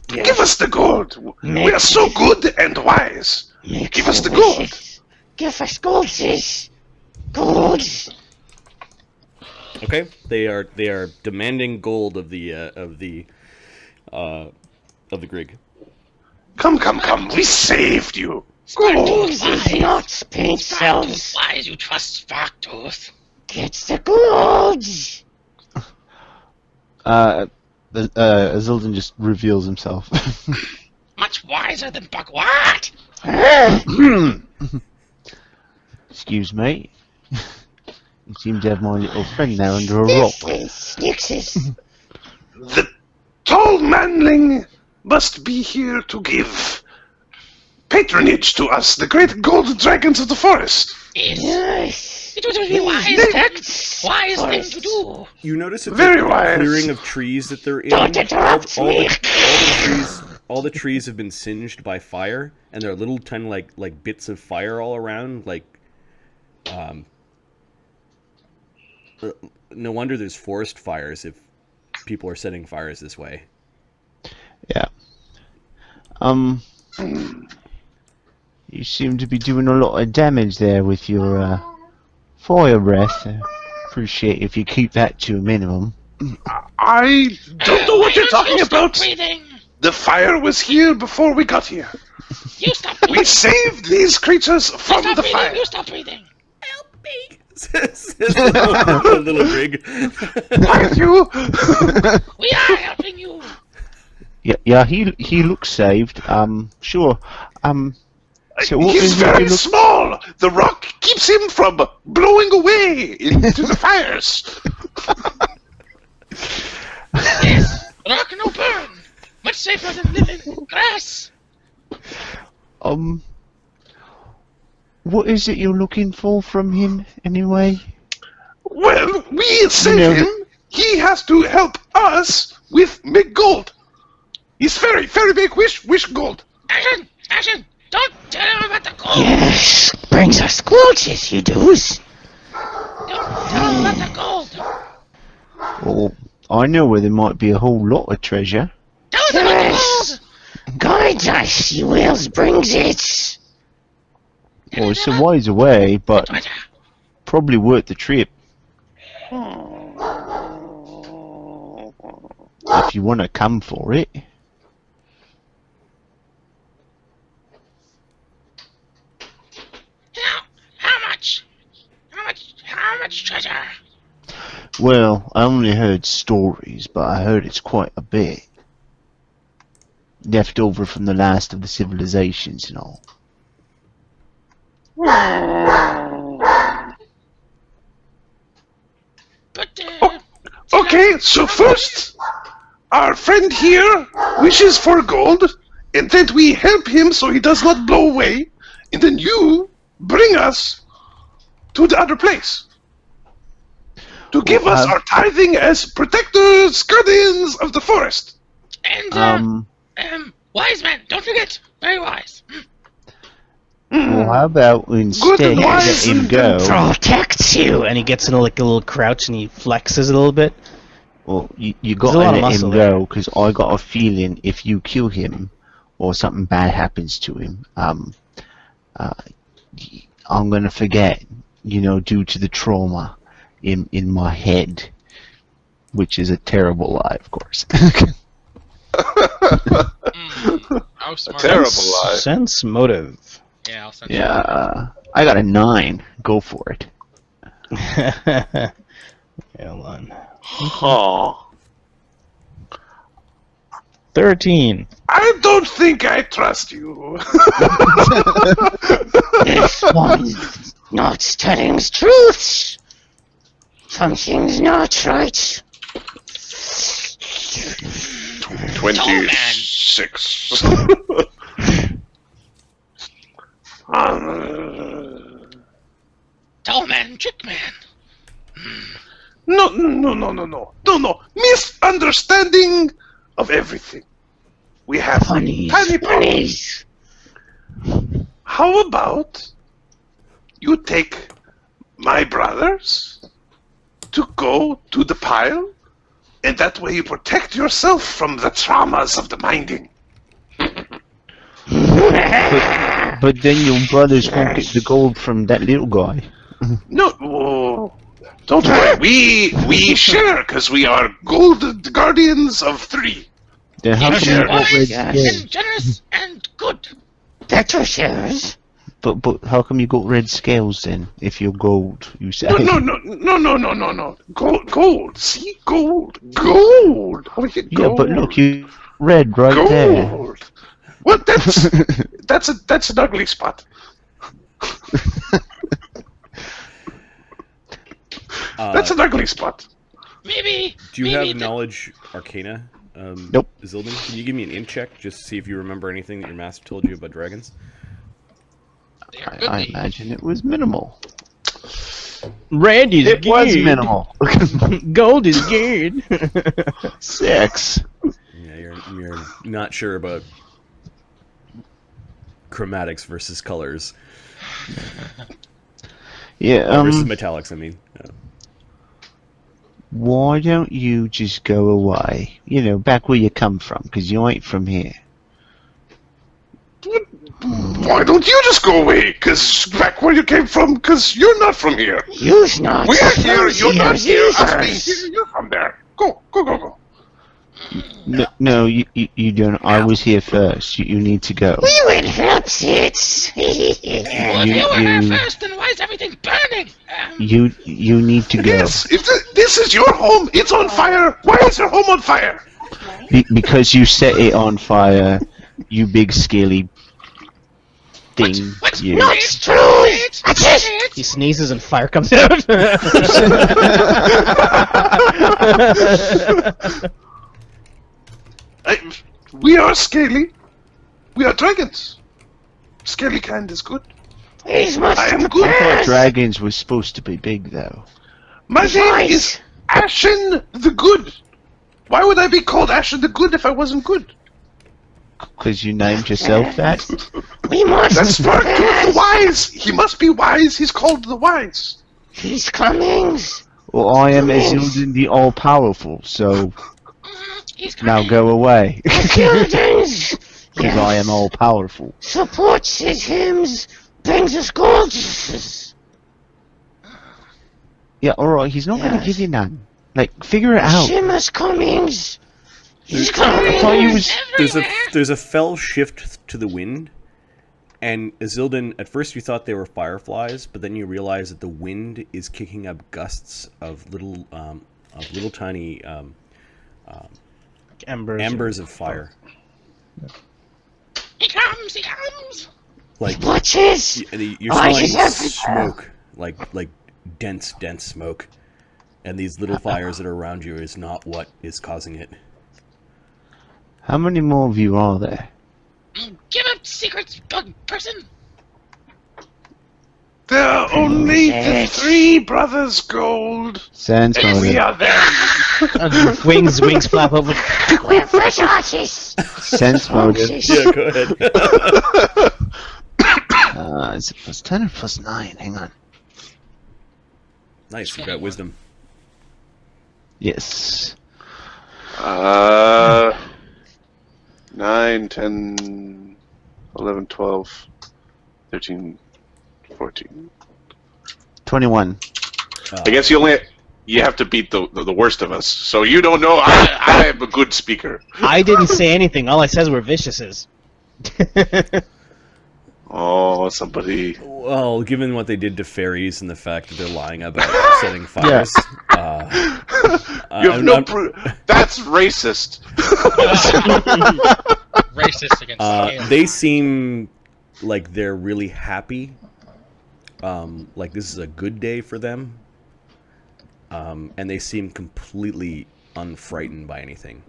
Give us the gold. We are so good and wise. Give us the gold. Give us gold, sis. Gold. Okay, they are demanding gold of the Grig. Come. We saved you. Gold is not paint cells. Why you trust Sparktooth? Get the gold. Zildjian just reveals himself. Much wiser than Bugwat. Excuse me. You seem to have my little friend there under a rock. Snixes. The tall manling must be here to give patronage to us, the great gold dragons of the forest. Yes. It would be wise thing to do. You notice that Very the wise. clearing of trees that they're in, Don't interrupt me. all the trees have been singed by fire, and there are little tiny like bits of fire all around. No wonder there's forest fires if people are setting fires this way. Yeah. You seem to be doing a lot of damage there with your fire breath. Appreciate if you keep that to a minimum. I don't know what you're talking You about. stop breathing. The fire was here before we got here. You stop breathing. We saved these creatures from Stop the breathing. fire. You stop breathing. Says the little Grig. Thank you. We are helping you. Yeah. He looks saved. Sure. So what He's is it very you look? small. The rock keeps him from blowing away into the fires. Yes. Rock no burn. Much safer than living grass. What is it you're looking for from him, anyway? Well, we saved know- him. He has to help us with make gold. He's very, very big wish gold. Ashen, don't tell him about the gold. Yes. Brings us gold, yes, you does. Don't tell him about the gold. Well, I know where there might be a whole lot of treasure. Tell us about the Yes. gold. Guide us, you wills brings it. Well, it's a ways away, but probably worth the trip. If you want to come for it. How much? How much treasure? Well, I only heard stories, but I heard it's quite a bit. Left over from the last of the civilizations and all. Okay, so first, our friend here wishes for gold, and then we help him so he does not blow away, and then you bring us to the other place. To give us our tithing as protectors, guardians of the forest. And, wise men, don't forget. Very wise. Well, how about instead and let wise him and go? Protects you, and he gets in like a little crouch and he flexes a little bit. Well, you There's got a to lot of let him muscle go because I got a feeling if you kill him or something bad happens to him, I'm gonna forget. Due to the trauma in my head, which is a terrible lie, of course. How smart. Terrible lie. Sense motive. Yeah, I'll send Yeah, I got a 9. Go for it. Yeah, hold on. Huh. 13. I don't think I trust you. This one's not telling the truth. Something's not right. 26. Tall man, trick man. No. Misunderstanding of everything. We have tiny problems. How about you take my brothers to go to the pile, and that way you protect yourself from the traumas of the minding. But then your brothers won't get the gold from that little guy. No, don't worry. We share because we are gold guardians of 3. Then how come you got red Wise scales? and generous and good. Better shares. But how come you got red scales then? If you're gold, you say. No. Gold. See, gold. How is it gold? Yeah, but look, you red right there. Gold. What? That's an ugly spot. That's an ugly spot. Maybe. Do you maybe have knowledge arcana? Nope. Zildin, can you give me an int check just to see if you remember anything that your master told you about dragons? I imagine it was minimal. Red is It good. was minimal. Gold is good. 6. Yeah, you're not sure about chromatics versus colors. Yeah. Versus metallics, I mean. Why don't you just go away? Back where you come from, because you ain't from here. Why don't you just go away? Because back where you came from, because you're not from here. You's not. We're here, you're not here. Us being Users. here, you're from there. Go. No, you don't. I was here first. You need to go. We will help it. Well, if you were here first, then why is everything burning? You need to go. Yes, this is your home. It's on fire. Why is your home on fire? Because you set it on fire, you big scaly thing. What? You. Not true. He sneezes and fire comes out. We are scaly. We are dragons. Scaly kind is good. He's much I am the good. best. Dragons were supposed to be big, though. My name Nice. is Ashen the Good. Why would I be called Ashen the Good if I wasn't good? Because you named yourself that? We must. That's part two of the wise. He must be wise. He's called the wise. He's coming. Well, I am Isildur the All-Powerful, so He's now coming. go away. Buildings. Because I am all-powerful. Supports his hymns. Brings us gold. Yeah, alright, he's not going to Yes. give you none. Like, figure it out. Shimmer's coming. He's I thought coming. you was... There's a fell shift to the wind, and Isildur, at first you thought they were fireflies, but then you realize that the wind is kicking up gusts of little tiny Embers. embers of fire. He comes. like Butches! you're smelling smoke, like dense smoke, and these little fires that are around you is not what is causing it. How many more of you are there? Give up secrets, bug person. There are only the 3 brothers Gold. Sans And we are them. Wings flap over. We're fresh artists! Sense motive. Yeah, go ahead. Is it plus 10 or plus 9? Hang on. Nice, you got wisdom. Yes. 9, 10, 11, 12, 13, 14. 21. I guess you have to beat the worst of us. So you don't know. I am a good speaker. I didn't say anything. All I said were viciouses. Oh, somebody. Well, given what they did to fairies and the fact that they're lying about setting fires, You have no proof. That's racist. Racist against scale. they seem like they're really happy. Like this is a good day for them. And they seem completely unfrightened by anything.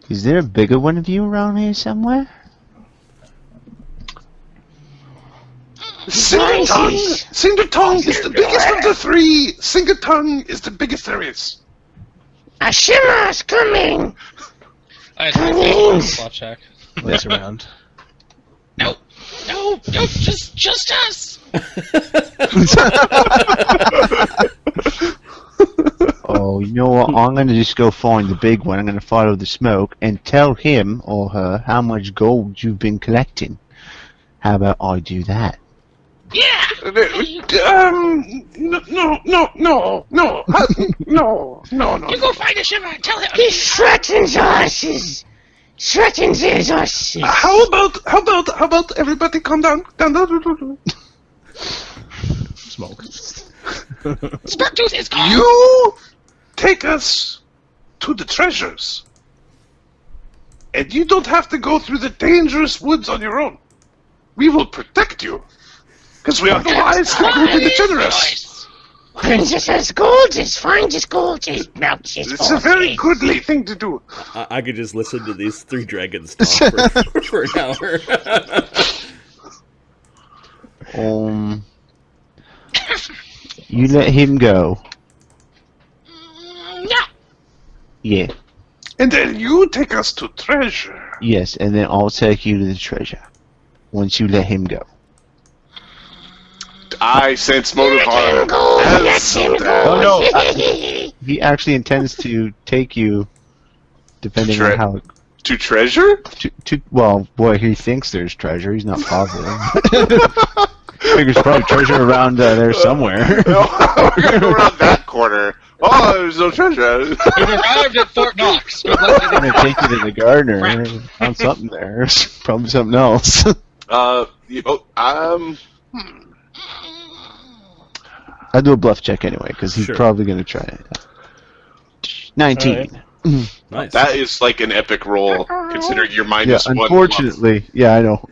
Is there a bigger one of you around here somewhere? Singertongue is the biggest of the 3. Singertongue is the biggest there is. A shimmer's coming! I had to flapjack. Lays around. No, just us. Oh, you know what? I'm gonna just go find the big one. I'm gonna follow the smoke and tell him or her how much gold you've been collecting. How about I do that? Yeah. No. You go find a shimmer and tell him. He threatens us! Threatens us! How about everybody calm down? Smoke. Sparktooth is gone. You take us to the treasures. And you don't have to go through the dangerous woods on your own. We will protect you. Because we are the wise, the good, and the generous. Princess's gold is finest gold is melts his It's a very goodly thing to do. I could just listen to these 3 dragons talk for an hour. You let him go. Yeah. Yeah. And then you take us to treasure. Yes, and then I'll take you to the treasure. Once you let him go. I sense motive harm. Oh no! He actually intends to take you, depending on how. To treasure? To well, boy, he thinks there's treasure. He's not positive. Figures probably treasure around there somewhere. We're gonna go around that corner. Oh, there's no treasure. We've arrived at Fort Knox. I'm gonna take you to the gardener. Found something there. Probably something else. I'll do a bluff check anyway, because he's probably going to try it. 19. Nice. That is like an epic roll, considering you're minus yeah, 1. Unfortunately, yeah, I know.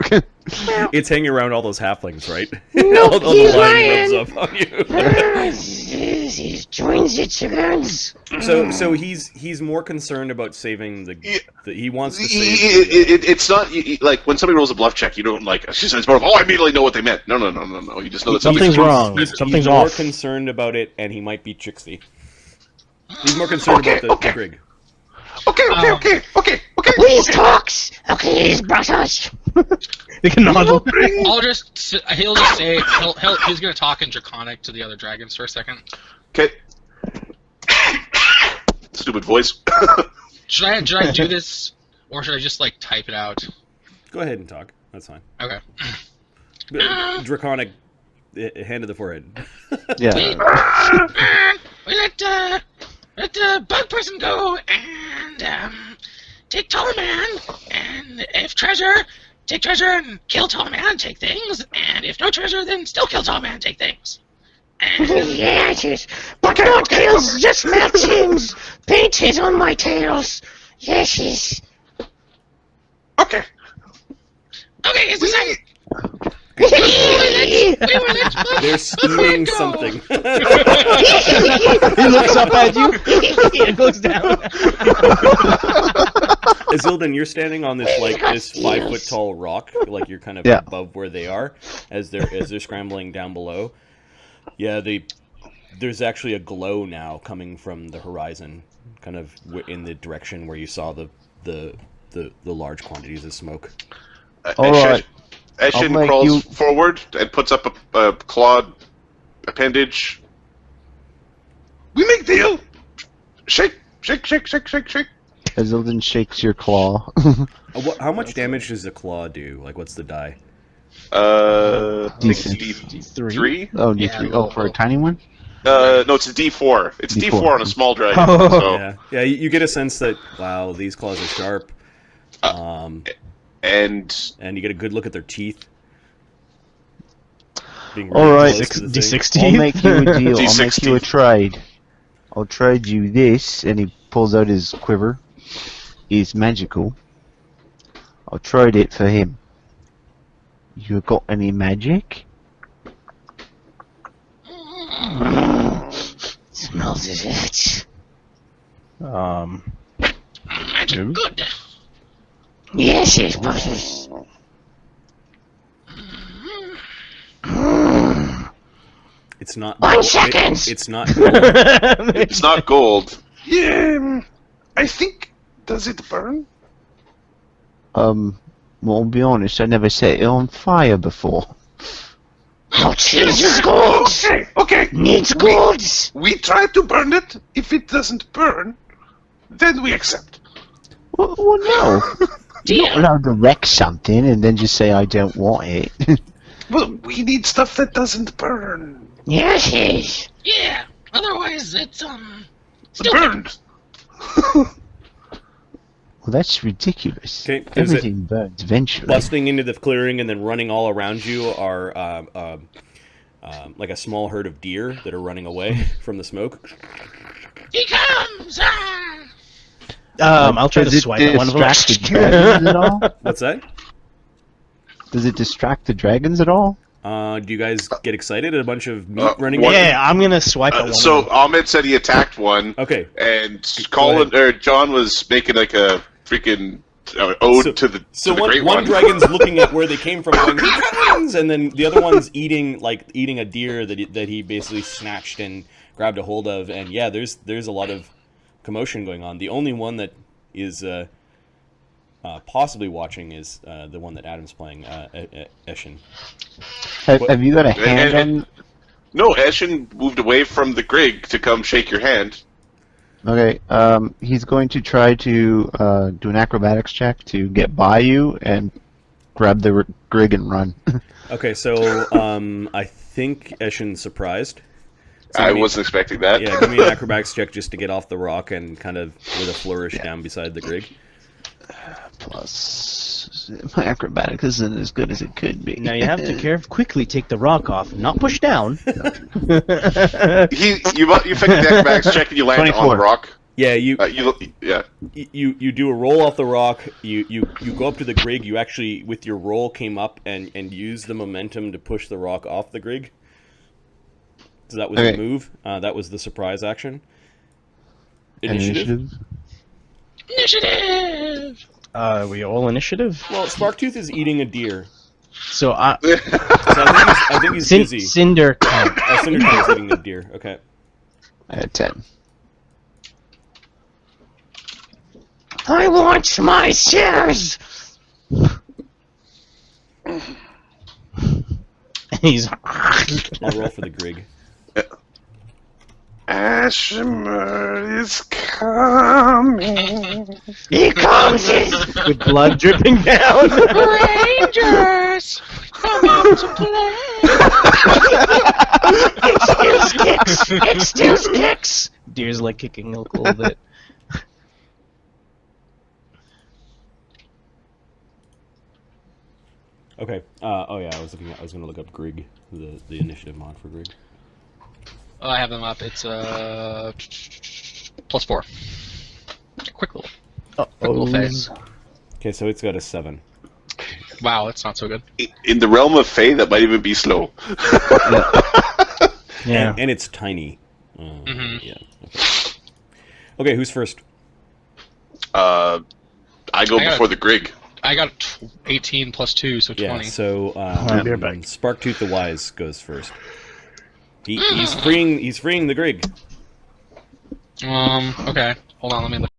It's hanging around all those halflings, right? No, all the he's line lying. rubs up on you. He joins its against. So he's more concerned about saving the he wants to save. It's not like when somebody rolls a bluff check, you don't like. It's more of I immediately know what they meant. No. You just know that Something's wrong. Something's he's off. more concerned about it, and he might be tricksy. He's more concerned about the Grig. Okay. Please talks. Okay, he's brothers. They can noddle. He'll just say he's gonna talk in Draconic to the other dragons for a second. Okay. Stupid voice. Should I do this, or should I just like type it out? Go ahead and talk. That's fine. Okay. Draconic, hand to the forehead. Yeah. We let the bug person go and take Tall Man, and if treasure, take treasure and kill Tall Man, take things, and if no treasure, then still kill Tall Man, take things. Yes, but not kills, just melts. Paint it on my tails. Yes. Okay. Okay, it's the second. They're steaming something. He looks up at you. He looks down. Isildan, you're standing on this this 5 foot tall rock, like you're kind of Yeah. above where they are, as they're scrambling down below. Yeah, there's actually a glow now coming from the horizon, kind of in the direction where you saw the large quantities of smoke. All right. I'll Eshin make crawls you- forward and puts up a clawed appendage. We make deal. Shake, shake, shake, shake, shake, shake. Isildan shakes your claw. How much damage does the claw do? Like, what's the die? D3. Oh, D3. Oh, for a tiny one? No, it's a D4. It's D4. D4 on a small dragon. Oh. So. Yeah, you get a sense that, wow, these claws are sharp. And you get a good look at their teeth. Being All right. close to the thing. D16. I'll make you a deal. I'll make D60. you a trade. I'll trade you this, and he pulls out his quiver. It's magical. I'll trade it for him. You got any magic? Smells as it. Magic, good. Yes, yes, bosses. It's not. 1 second. It's not. it's not gold. Yeah, I think. Does it burn? Well, I'll be honest, I never set it on fire before. Oh, Jesus, gold. Okay. Needs golds. We try to burn it. If it doesn't burn, then we accept. Well, no. You're not allowed to wreck something and then just say I don't want it. Well, we need stuff that doesn't burn. Yes, yes. Yeah. Otherwise, it's Burned. Well, that's ridiculous. Okay, is it- Everything burns eventually. Busting into the clearing and then running all around you are like a small herd of deer that are running away from the smoke. He comes. Ah! I'll try to Does it swipe at one of them. distract the dragons at all? What's that? Does it distract the dragons at all? Do you guys get excited at a bunch of meat running? what- away? Yeah, I'm gonna swipe at one So of them. Ahmed said he attacked one, Okay. and Colin or John was making like a freaking ode to the great one one. dragon's looking at where they came from, going, "He comes!" And then the other one's eating a deer that he basically snatched and grabbed a hold of. And yeah, there's a lot of commotion going on. The only one that is possibly watching is the one that Adam's playing, Eshin. Have you got a hand on? No, Eshin moved away from the Grig to come shake your hand. Okay, he's going to try to do an acrobatics check to get by you and grab the Grig and run. Okay, so I think Eshin's surprised. So I give me- wasn't expecting that. Yeah, give me an acrobatics check just to get off the rock and kind of with a flourish down beside the Grig. Plus, my acrobatics isn't as good as it could be. Now you have to quickly take the rock off, not push down. You affected the acrobatics check and you land on 24. the rock. Yeah, you do a roll off the rock. You go up to the Grig. You actually, with your roll, came up and use the momentum to push the rock off the Grig. So that was the move. That was the surprise action. Initiative. Initiative. We all initiative. Well, Sparktooth is eating a deer. So I So I think he's busy. Cinder count. Cinder is eating the deer. Okay. I had 10. I want my shares. He's I'll roll for the Grig. Ashmer is coming. He comes in. with blood dripping down. Rangers, come out to play. It still kicks. It still kicks. Deer's like kicking a little bit. Okay. Oh yeah, I was gonna look up Grig, the initiative mod for Grig. Oh, I have them up. It's +4. Quick little phase. Okay, so it's got a 7. Wow, that's not so good. In the realm of Fae, that might even be slow. Yeah. And it's tiny. Mhm. Yeah. Okay, who's first? I go before the Grig. I got 18 plus 2, so 20. Yeah, so Beer bag. Sparktooth the Wise goes first. He's freeing the Grig. Okay. Hold on, let me look.